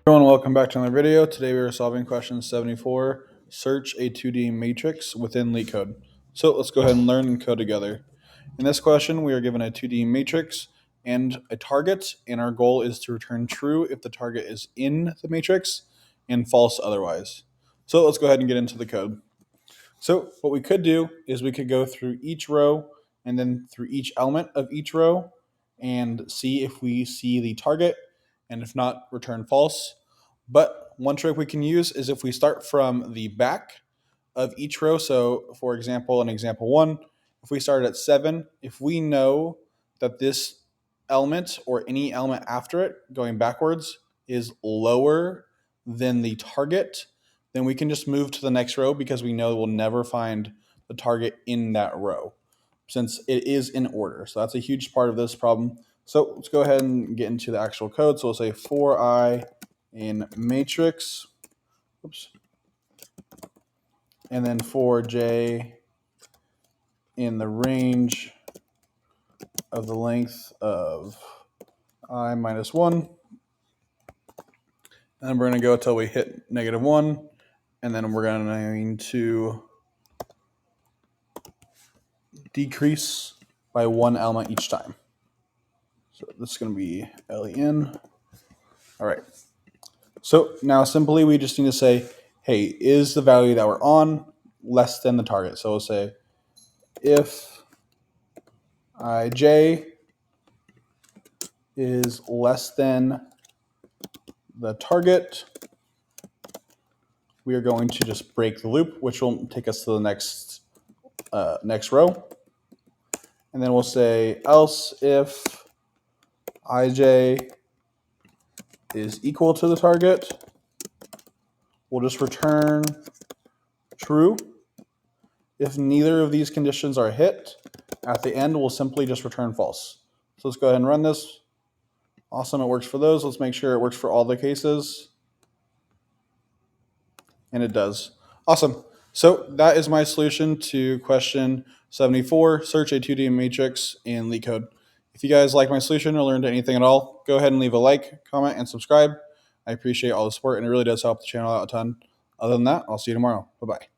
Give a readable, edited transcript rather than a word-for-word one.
Everyone, welcome back to another video. Today we are solving question 74, search a 2D matrix within LeetCode. So let's go ahead and learn and code together. In this question, we are given a 2D matrix and a target, and our goal is to return true if the target is in the matrix and false otherwise. So let's go ahead and get into the code. So what we could do is we could go through each row and then through each element of each row and see if we see the target, and if not, return false. But one trick we can use is if we start from the back of each row. So for example, in example 1, if we start at 7, if we know that this element or any element after it going backwards is lower than the target, then we can just move to the next row because we know we'll never find the target in that row since it is in order. So that's a huge part of this problem. So let's go ahead and get into the actual code. So we'll say for I in matrix, oops, and then for j in the range of the length of I minus 1. And we're going to go until we hit -1, and then we're going to decrease by one element each time. So this is going to be len. All right. So now simply we just need to say, hey, is the value that we're on less than the target? So we'll say if ij is less than the target, we are going to just break the loop, which will take us to the next row. And then we'll say else if ij is equal to the target, we'll just return true. If neither of these conditions are hit, at the end we'll simply just return false. So let's go ahead and run this. Awesome, it works for those. Let's make sure it works for all the cases. And it does. Awesome. So that is my solution to question 74, search a 2D matrix in LeetCode. If you guys like my solution or learned anything at all, go ahead and leave a like, comment, and subscribe. I appreciate all the support, and it really does help the channel out a ton. Other than that, I'll see you tomorrow. Bye-bye.